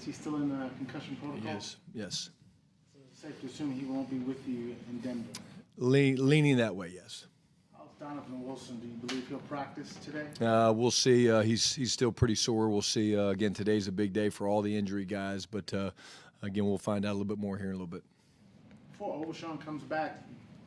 Is he still in the concussion protocol? Yes, yes. So it's safe to assume he won't be with you in Denver. Leaning that way, yes. How's Donovan Wilson? Do you believe he'll practice today? We'll see. He's still pretty sore. We'll see. Again, today's a big day for all the injury guys, but again, we'll find out a little bit more here in a little bit. Before Overshown comes back,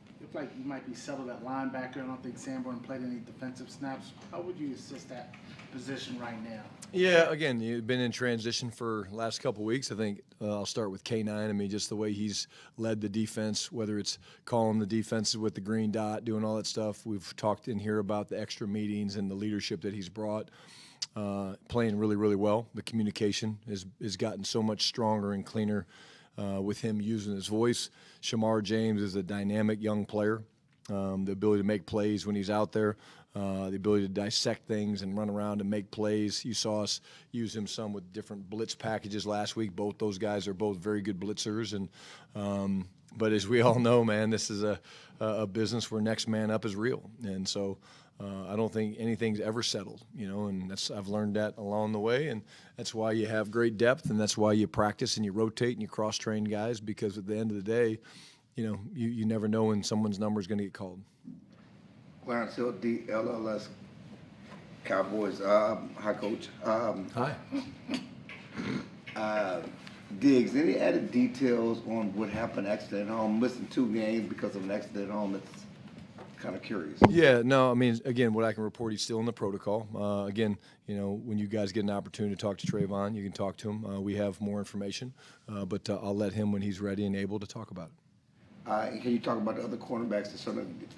it looks like you might be settled at linebacker. I don't think Sanborn played any defensive snaps. How would you assess that position right now? Yeah, again, you've been in transition for the last couple of weeks. I think I'll start with K9. I mean, just the way he's led the defense, whether it's calling the defenses with the green dot, doing all that stuff. We've talked in here about the extra meetings and the leadership that he's brought. Playing really, really well. The communication has gotten so much stronger and cleaner with him using his voice. Shamar James is a dynamic young player. The ability to make plays when he's out there, the ability to dissect things and run around and make plays. You saw us use him some with different blitz packages last week. Both those guys are both very good blitzers. And but as we all know, man, this is a business where next man up is real. And so I don't think anything's ever settled, and I've learned that along the way. And that's why you have great depth, and that's why you practice and you rotate and you cross-train guys, because at the end of the day, you never know when someone's number is going to get called. Clarence Hill, DLLS Cowboys. Hi, Coach. Hi. Diggs, any added details on what happened accident at home? Missing 2 games because of an accident at home. It's kind of curious. Yeah, no, I mean, again, what I can report, he's still in the protocol. Again, when you guys get an opportunity to talk to Trevon, you can talk to him. We have more information, but I'll let him when he's ready and able to talk about it. Can you talk about the other cornerbacks,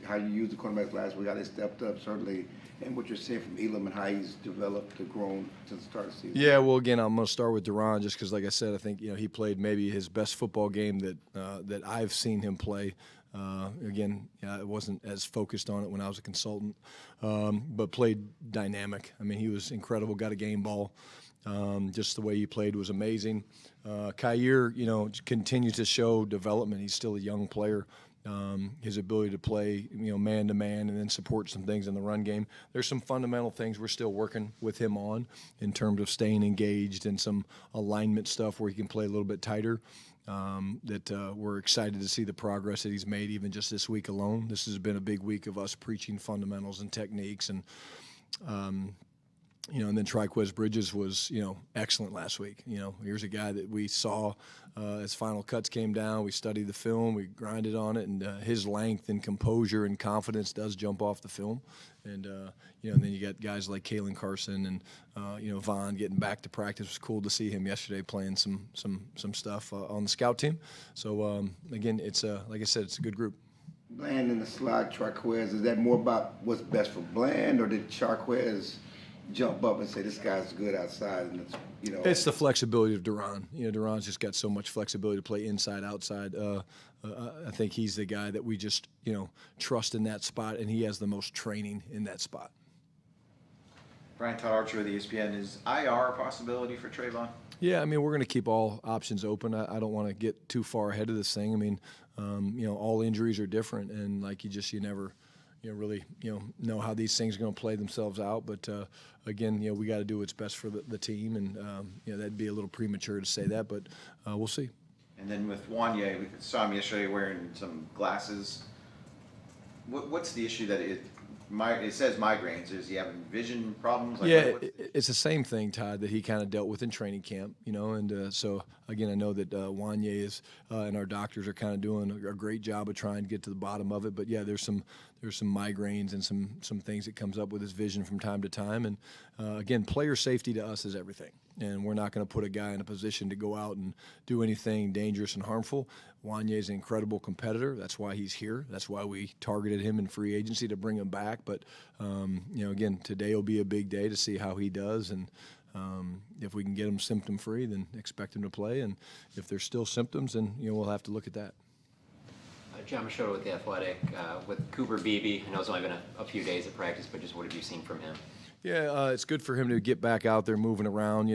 how you used the cornerbacks last week, how they stepped up, certainly, and what you're seeing from Elam and how he's developed and grown since the start of the season? Yeah, well, again, I'm going to start with Deron just because, like I said, I think he played maybe his best football game that I've seen him play. Again, I wasn't as focused on it when I was a consultant, but played dynamic. I mean, he was incredible, got a game ball. Just the way he played was amazing. Kyer, continues to show development. He's still a young player. His ability to play, man-to-man and then support some things in the run game. There's some fundamental things we're still working with him on in terms of staying engaged and some alignment stuff where he can play a little bit tighter. We're excited to see the progress that he's made even just this week alone. This has been a big week of us preaching fundamentals and techniques, and and then Triquez Bridges was, excellent last week. Here's a guy that we saw as final cuts came down. We studied the film, we grinded on it, and his length and composure and confidence does jump off the film. And and then you got guys like Kalen Carson and Vaughn getting back to practice. It was cool to see him yesterday playing some stuff on the scout team. So again, it's like I said, it's a good group. Bland in the slot, Triquez, is that more about what's best for Bland, or did Triquez jump up and say this guy's good outside? And it's the flexibility of Deron. Deron's just got so much flexibility to play inside, outside. I think he's the guy that we just trust in that spot, and he has the most training in that spot. Brian Todd Archer with ESPN. Is IR a possibility for Trevon? Yeah, I mean, we're going to keep all options open. I don't want to get too far ahead of this thing. I mean, all injuries are different, and you never really know how these things are going to play themselves out. But again, we got to do what's best for the team, and that'd be a little premature to say that, but we'll see. And then with Wanye, we saw him yesterday wearing some glasses. What's the issue that it says migraines? Is he having vision problems? It's the same thing, Todd, that he kind of dealt with in training camp, and so again, I know that Wanye is and our doctors are kind of doing a great job of trying to get to the bottom of it. But yeah, there's some migraines and some things that comes up with his vision from time to time. And again, player safety to us is everything, and we're not going to put a guy in a position to go out and do anything dangerous and harmful. Wanye is an incredible competitor. That's why he's here. That's why we targeted him in free agency to bring him back. But again, today will be a big day to see how he does, and if we can get him symptom-free, then expect him to play. And if there's still symptoms, then we'll have to look at that. John Machota with The Athletic. With Cooper Beebe, I know it's only been a few days of practice, but just what have you seen from him? Yeah, it's good for him to get back out there moving around.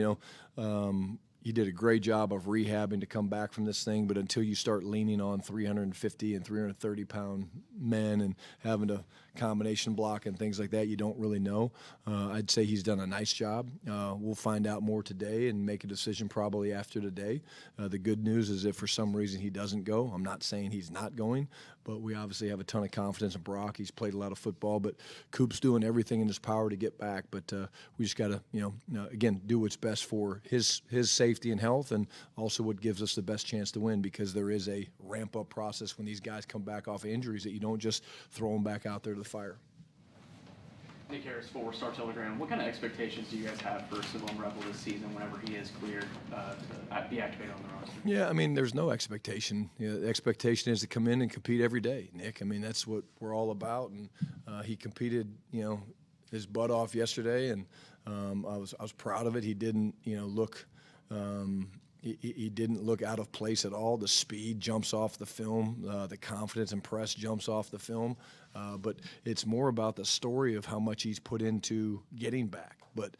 he did a great job of rehabbing to come back from this thing, but until you start leaning on 350 and 330-pound men and having to combination block and things like that, you don't really know. I'd say he's done a nice job. We'll find out more today and make a decision probably after today. The good news is if for some reason he doesn't go, I'm not saying he's not going, but we obviously have a ton of confidence in Brock. He's played a lot of football, but Coop's doing everything in his power to get back. But we just got to, again, do what's best for his safety and health, and also what gives us the best chance to win, because there is a ramp-up process when these guys come back off of injuries that you don't just throw them back out there to the fire. Nick Harris, 4-Star Telegram. What kind of expectations do you guys have for Savon Rebel this season whenever he is cleared to be activated on the roster? Yeah, I mean, there's no expectation. The expectation is to come in and compete every day, Nick. I mean, that's what we're all about. And he competed, his butt off yesterday, and I was proud of it. He didn't, look. He didn't look out of place at all. The speed jumps off the film. The confidence and press jumps off the film. But it's more about the story of how much he's put into getting back. But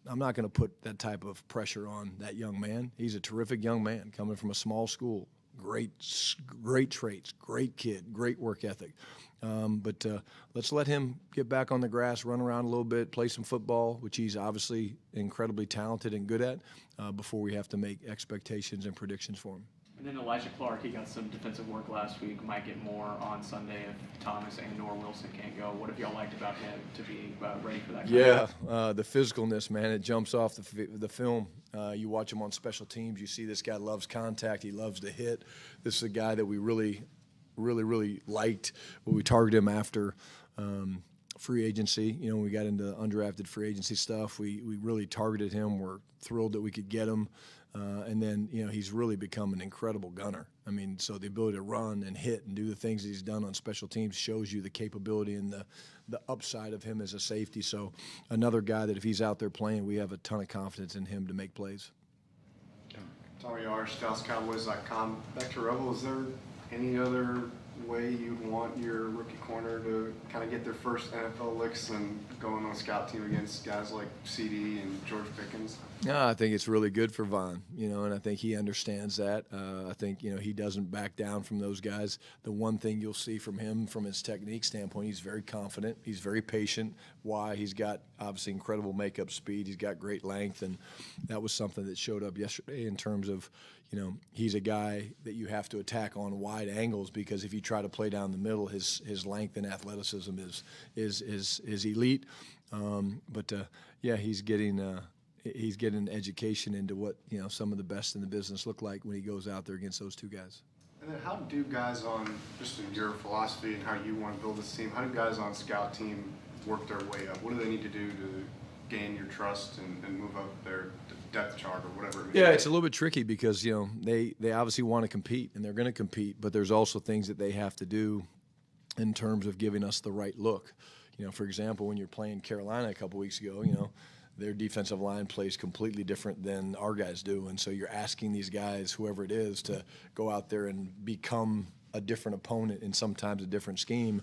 I'm not going to put that type of pressure on that young man. He's a terrific young man coming from a small school. Great traits, great kid, great work ethic. But let's let him get back on the grass, run around a little bit, play some football, which he's obviously incredibly talented and good at, before we have to make expectations and predictions for him. And then Elijah Clark, he got some defensive work last week, might get more on Sunday if Thomas and or Wilson can't go. What have y'all liked about him to be ready for that? Yeah, the physicalness, man, it jumps off the film. You watch him on special teams, you see this guy loves contact, he loves to hit. This is a guy that we really liked when we targeted him after free agency. When we got into undrafted free agency stuff, we really targeted him. We're thrilled that we could get him. And then, he's really become an incredible gunner. I mean, so the ability to run and hit and do the things that he's done on special teams shows you the capability and the upside of him as a safety. So another guy that if he's out there playing, we have a ton of confidence in him to make plays. Tommy R, ScoutsCowboys.com. Back to Rebel, is there any other way you'd want your rookie corner to kind of get their first NFL licks and going on a scout team against guys like CD and George Pickens? No, I think it's really good for Von, and I think he understands that. I think, he doesn't back down from those guys. The one thing you'll see from him, from his technique standpoint, he's very confident. He's very patient. Why? He's got, obviously, incredible makeup speed. He's got great length, and that was something that showed up yesterday in terms of, he's a guy that you have to attack on wide angles, because if you try to play down the middle, his length and athleticism is elite. He's getting education into what some of the best in the business look like when he goes out there against those two guys. And then how do guys on, just in your philosophy and how you want to build this team, how do guys on scout team work their way up? What do they need to do to gain your trust and move up their depth chart or whatever it may be? Yeah, it's a little bit tricky because they obviously want to compete and they're going to compete, but there's also things that they have to do in terms of giving us the right look. For example, when you're playing Carolina a couple weeks ago, their defensive line plays completely different than our guys do, and so you're asking these guys, whoever it is, to go out there and become a different opponent and sometimes a different scheme.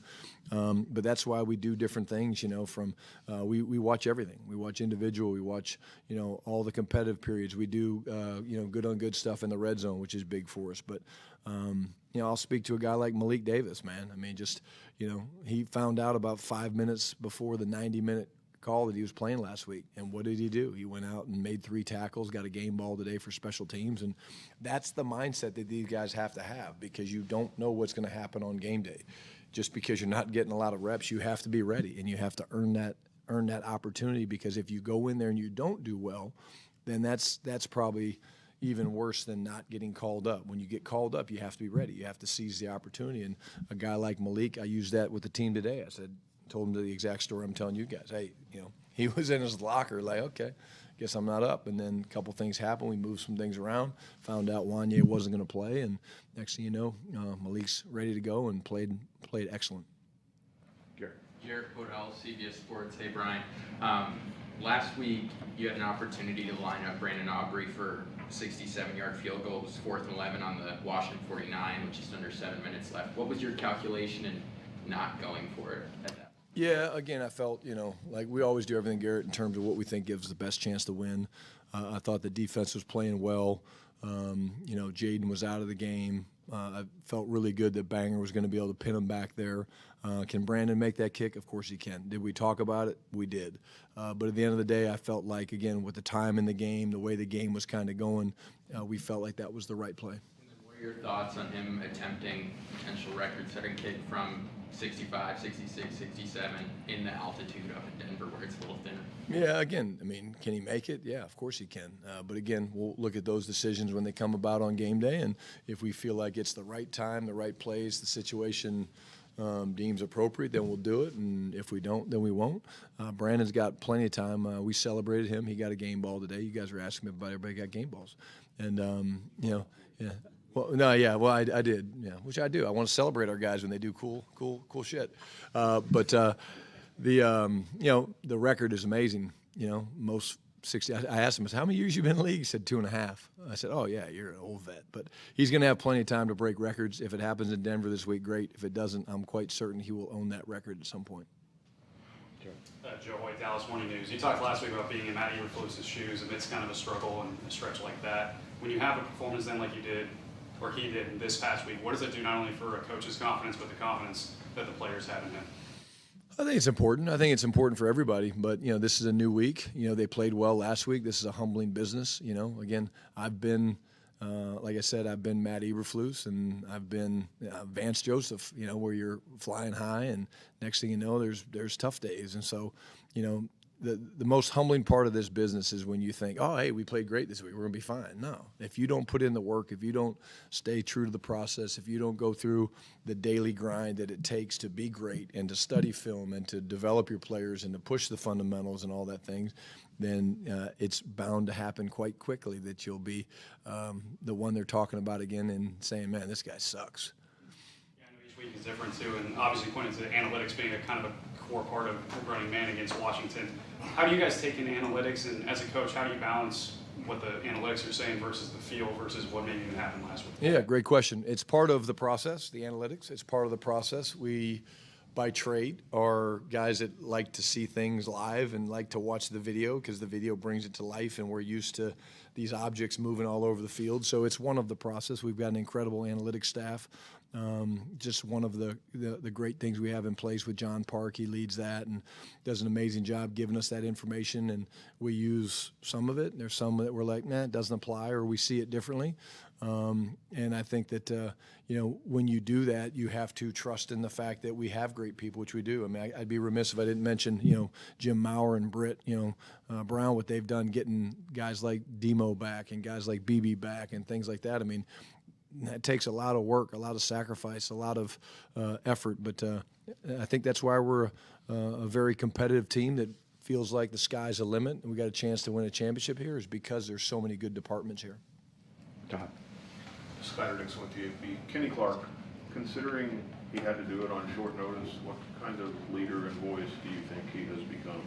But that's why we do different things, we watch everything. We watch individual, we watch, all the competitive periods. We do, good on good stuff in the red zone, which is big for us. But, I'll speak to a guy like Malik Davis, man. I mean, he found out about 5 minutes before the 90-minute call that he was playing last week. And what did he do? He went out and made 3 tackles, got a game ball today for special teams. And that's the mindset that these guys have to have, because you don't know what's going to happen on game day. Just because you're not getting a lot of reps, you have to be ready, and you have to earn that opportunity, because if you go in there and you don't do well, then that's probably even worse than not getting called up. When you get called up, you have to be ready. You have to seize the opportunity. And a guy like Malik, I used that with the team today. Told him the exact story I'm telling you guys. Hey, he was in his locker like, okay, guess I'm not up. And then a couple things happened. We moved some things around, found out Wanye wasn't going to play, and next thing you know, Malik's ready to go and played excellent. Jared Podell, CBS Sports. Hey, Brian. Last week, you had an opportunity to line up Brandon Aubrey for a 67-yard field goal. It was 4th and 11 on the Washington 49, which is under 7 minutes left. What was your calculation in not going for it at that point? Yeah, again, I felt, like we always do everything, Garrett, in terms of what we think gives the best chance to win. I thought the defense was playing well. Jaden was out of the game. I felt really good that Banger was going to be able to pin him back there. Can Brandon make that kick? Of course he can. Did we talk about it? We did. But at the end of the day, I felt like, again, with the time in the game, the way the game was kind of going, we felt like that was the right play. And then what are your thoughts on him attempting potential record-setting kick from 65, 66, 67 in the altitude up in Denver where it's a little thinner? Yeah, again, can he make it? Yeah, of course he can. But again, we'll look at those decisions when they come about on game day, and if we feel like it's the right time, the right place, the situation deems appropriate, then we'll do it, and if we don't, then we won't. Brandon's got plenty of time. We celebrated him. He got a game ball today. You guys were asking me about everybody got game balls. And, yeah. Well, no, yeah, well, I did, yeah, which I do. I want to celebrate our guys when they do cool shit. The record is amazing. Most 60. I asked him, how many years you been in the league? He said 2.5. I said, oh yeah, you're an old vet. But he's going to have plenty of time to break records. If it happens in Denver this week, great. If it doesn't, I'm quite certain he will own that record at some point. Joe Hoyt, Dallas Morning News. You talked last week about being in Matt Eberflus's shoes amidst kind of a struggle and a stretch like that. When you have a performance then like you did, or he did this past week, what does it do not only for a coach's confidence, but the confidence that the players have in him? I think it's important. I think it's important for everybody. But, this is a new week. They played well last week. This is a humbling business. Again, I've been, like I said, I've been Matt Eberflus, and I've been Vance Joseph, where you're flying high, and next thing you know, there's tough days. And so, the most humbling part of this business is when you think, oh, hey, we played great this week, we're going to be fine. No. If you don't put in the work, if you don't stay true to the process, if you don't go through the daily grind that it takes to be great and to study film and to develop your players and to push the fundamentals and all that things, then it's bound to happen quite quickly that you'll be the one they're talking about again and saying, man, this guy sucks. Yeah, I know each week is different too, and obviously pointed to analytics being a kind of a core part of running man against Washington. How do you guys take in analytics, and as a coach, how do you balance what the analytics are saying versus the feel versus what maybe even happened last week? Yeah, great question. It's part of the process, the analytics. It's part of the process. We, by trade, are guys that like to see things live and like to watch the video because the video brings it to life, and we're used to these objects moving all over the field. So it's one of the process. We've got an incredible analytics staff. Just one of the great things we have in place with John Park. He leads that and does an amazing job giving us that information, and we use some of it. And there's some that we're like, nah, it doesn't apply, or we see it differently. And I think that, when you do that, you have to trust in the fact that we have great people, which we do. I mean, I'd be remiss if I didn't mention, Jim Maurer and Britt, Brown, what they've done getting guys like Demo back and guys like BB back and things like that. I mean, it takes a lot of work, a lot of sacrifice, a lot of effort. But I think that's why we're a very competitive team that feels like the sky's the limit and we got a chance to win a championship here, is because there's so many good departments here. Todd. Skyler Dixon with TFB. Kenny Clark, considering he had to do it on short notice, what kind of leader and voice do you think he has become?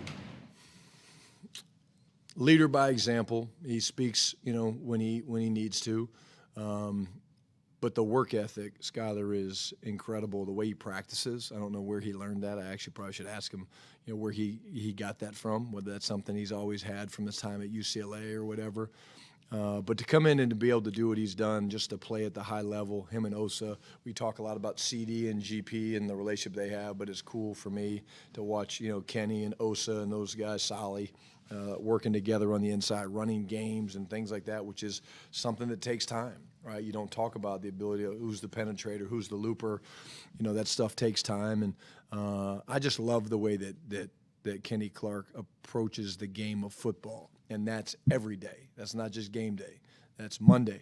Leader by example. He speaks, when he needs to. But the work ethic, Skyler, is incredible. The way he practices, I don't know where he learned that. I actually probably should ask him, where he got that from, whether that's something he's always had from his time at UCLA or whatever. But to come in and to be able to do what he's done, just to play at the high level, him and Osa, we talk a lot about CD and GP and the relationship they have, but it's cool for me to watch, Kenny and Osa and those guys, Solly, working together on the inside, running games and things like that, which is something that takes time, right? You don't talk about the ability of who's the penetrator, who's the looper. That stuff takes time. And I just love the way that Kenny Clark approaches the game of football. And that's every day. That's not just game day. That's Monday,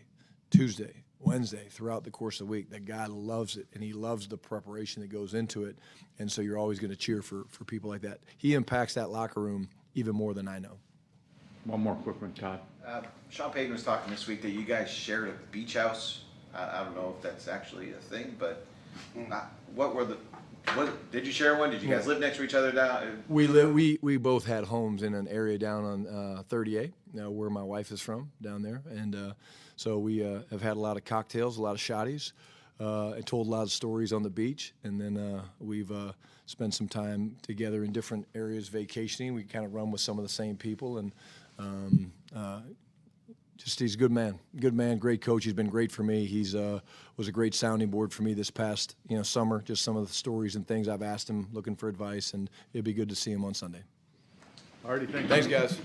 Tuesday, Wednesday, throughout the course of the week. That guy loves it, and he loves the preparation that goes into it. And so you're always going to cheer for people like that. He impacts that locker room even more than I know. One more quick one, Todd. Sean Payton was talking this week that you guys shared a beach house. I don't know if that's actually a thing, but did you share one? Did you guys live next to each other down? We both had homes in an area down on 38, where my wife is from, down there, and so we have had a lot of cocktails, a lot of shotties, and told a lot of stories on the beach, and then we've spent some time together in different areas vacationing. We kind of run with some of the same people, and he's a good man, great coach. He's been great for me. He's was a great sounding board for me this past summer. Just some of the stories and things I've asked him, looking for advice, and it'd be good to see him on Sunday. Alrighty, thank you. Thanks, guys.